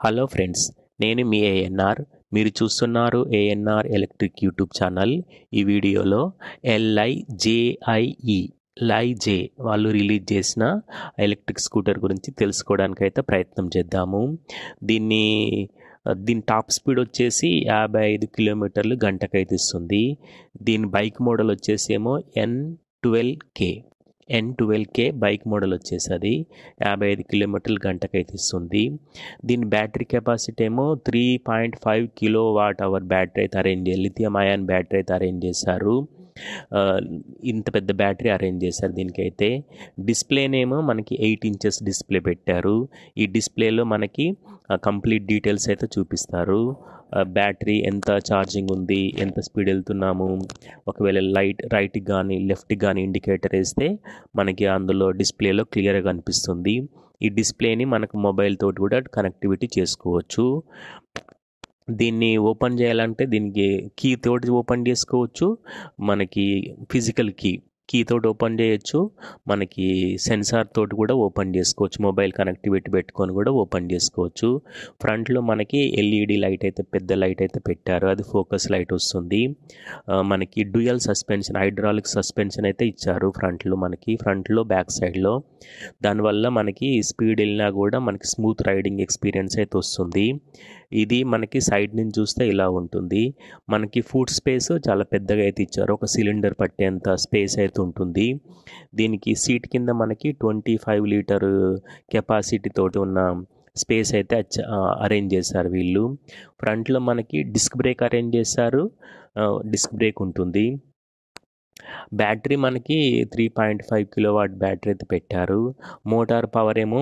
Hello friends, నేను మీ ఏఎన్ఆర్. మీరు చూస్తున్నారు ఏఎన్ఆర్ ఎలక్ట్రిక్ యూట్యూబ్ ఛానల్. ఈ వీడియోలో LIJIE లైజే వాళ్ళు రిలీజ్ చేసిన ఎలక్ట్రిక్ స్కూటర్ గురించి తెలుసుకోవడానికైతే ప్రయత్నం చేద్దాము. దీని టాప్ స్పీడ్ వచ్చేసి 55 కిలోమీటర్లు గంటకైతే ఇస్తుంది. దీని బైక్ మోడల్ వచ్చేసి ఏమో N12K బైక్ మోడల్ వచ్చేసి 55 కిలోమీటర్లు గంటకైతే ఇస్తుంది. దీని బ్యాటరీ కెపాసిటీ ఏమో 3.5 kWh బ్యాటరీ అయితే లిథియం అయాన్ బ్యాటరీ అయితే అరేంజ్ చేశారు. ఇంత పెద్ద బ్యాటరీ అరేంజ్ చేశారు దీనికైతే. డిస్ప్లేనేమో మనకి 8 ఇంచెస్ డిస్ప్లే పెట్టారు. ఈ డిస్ప్లేలో మనకి కంప్లీట్ డీటెయిల్స్ అయితే చూపిస్తారు. బ్యాటరీ ఎంత ఛార్జింగ్ ఉంది, ఎంత స్పీడ్ వెళ్తున్నాము, ఒకవేళ రైట్కి కానీ లెఫ్ట్కి కానీ ఇండికేటర్ వేస్తే మనకి అందులో డిస్ప్లేలో క్లియర్గా కనిపిస్తుంది. ఈ డిస్ప్లేని మనకు మొబైల్ తోటి కూడా కనెక్టివిటీ చేసుకోవచ్చు. దీన్ని ఓపెన్ చేయాలంటే దీనికి కీ తోటి ఓపెన్ చేసుకోవచ్చు. మనకి ఫిజికల్ కీ తోటి ఓపెన్ చేయొచ్చు. మనకి సెన్సార్ తోటి కూడా ఓపెన్ చేసుకోవచ్చు. మొబైల్ కనెక్టివిటీ పెట్టుకొని కూడా ఓపెన్ చేసుకోవచ్చు. ఫ్రంట్లో మనకి LED లైట్ అయితే, పెద్ద లైట్ అయితే పెట్టారు. అది ఫోకస్ లైట్ వస్తుంది. మనకి డ్యూయల్ సస్పెన్షన్, హైడ్రాలిక్ సస్పెన్షన్ అయితే ఇచ్చారు ఫ్రంట్లో బ్యాక్ సైడ్లో. దానివల్ల మనకి స్పీడ్ వెళ్ళినా కూడా మనకి స్మూత్ రైడింగ్ ఎక్స్పీరియన్స్ అయితే వస్తుంది. ఇది మనకి సైడ్ నుంచి చూస్తే ఇలా ఉంటుంది. మనకి ఫుట్ స్పేస్ చాలా పెద్దగా అయితే ఇచ్చారు. ఒక సిలిండర్ పట్టేంత స్పేస్ అయితే ఉంటుంది. దీనికి సీట్ కింద మనకి 25 లీటర్ కెపాసిటీ తోటి ఉన్న స్పేస్ అయితే అరేంజ్ చేశారు వీళ్ళు. ఫ్రంట్లో మనకి డిస్క్ బ్రేక్ అరేంజ్ చేశారు. డిస్క్ బ్రేక్ ఉంటుంది. బ్యాటరీ మనకి 3.5 kW బ్యాటరీ అయితే పెట్టారు. మోటార్ పవర్ ఏమో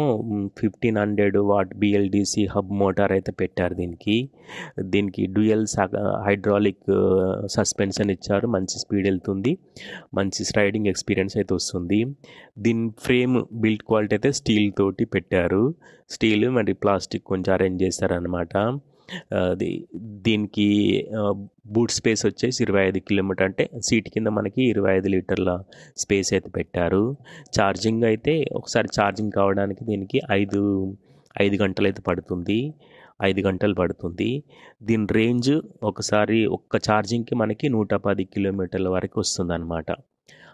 1500 వాట్ BLDC హబ్ మోటార్ అయితే పెట్టారు దీనికి డ్యూయల్ హైడ్రాలిక్ సస్పెన్షన్ ఇచ్చారు. మంచి స్పీడ్ వెళ్తుంది. మంచి రైడింగ్ ఎక్స్పీరియన్స్ అయితే వస్తుంది. దీని ఫ్రేమ్ బిల్డ్ క్వాలిటీ అయితే స్టీల్ తోటి పెట్టారు. స్టీల్ మరి ప్లాస్టిక్ కొంచెం అరేంజ్ చేశారనమాట. దీనికి బూట్ స్పేస్ వచ్చేసి 25 కిలోమీటర్, అంటే సీట్ కింద మనకి 25 లీటర్ల స్పేస్ అయితే పెట్టారు. ఛార్జింగ్ అయితే ఒకసారి ఛార్జింగ్ కావడానికి దీనికి 5 గంటలు అయితే పడుతుంది. 5 గంటలు పడుతుంది. దీని రేంజ్ ఒకసారి ఒక్క ఛార్జింగ్కి మనకి 110 కిలోమీటర్ల వరకు వస్తుంది అనమాట.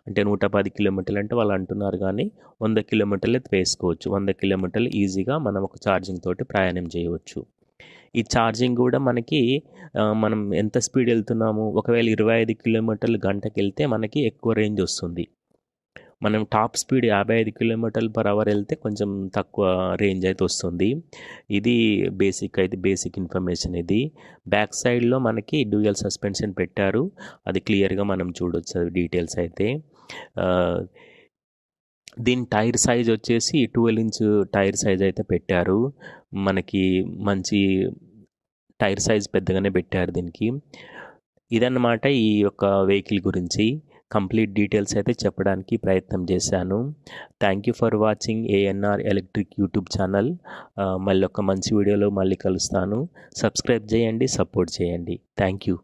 అంటే 110 కిలోమీటర్లు అంటే వాళ్ళు అంటున్నారు, కానీ 100 కిలోమీటర్లు అయితే వేసుకోవచ్చు. 100 కిలోమీటర్లు ఈజీగా మనం ఒక ఛార్జింగ్ తోటి ప్రయాణం చేయవచ్చు. ఈ ఛార్జింగ్ కూడా మనకి మనం ఎంత స్పీడ్ వెళ్తున్నాము, ఒకవేళ 25 కిలోమీటర్లు గంటకి వెళ్తే మనకి ఎక్కువ రేంజ్ వస్తుంది. మనం టాప్ స్పీడ్ 55 km/h వెళ్తే కొంచెం తక్కువ రేంజ్ అయితే వస్తుంది. ఇది బేసిక్ ఇన్ఫర్మేషన్. ఇది బ్యాక్ సైడ్లో మనకి డ్యూయల్ సస్పెన్షన్ పెట్టారు. అది క్లియర్గా మనం చూడొచ్చు, అది డీటెయిల్స్ అయితే. దీని టైర్ సైజ్ వచ్చేసి 12 ఇంచ్ టైర్ సైజ్ అయితే పెట్టారు. మనకి మంచి టైర్ సైజ్ పెద్దగానే పెట్టారు దీనికి. ఇదన్నమాట ఈ యొక్క వెహికల్ గురించి కంప్లీట్ డీటెయిల్స్ అయితే చెప్పడానికి ప్రయత్నం చేశాను. Thank you for watching ANR electric YouTube channel. మళ్ళీ ఒక మంచి వీడియోలో మళ్ళీ కలుస్తాను. సబ్స్క్రైబ్ చేయండి, సపోర్ట్ చేయండి. Thank you.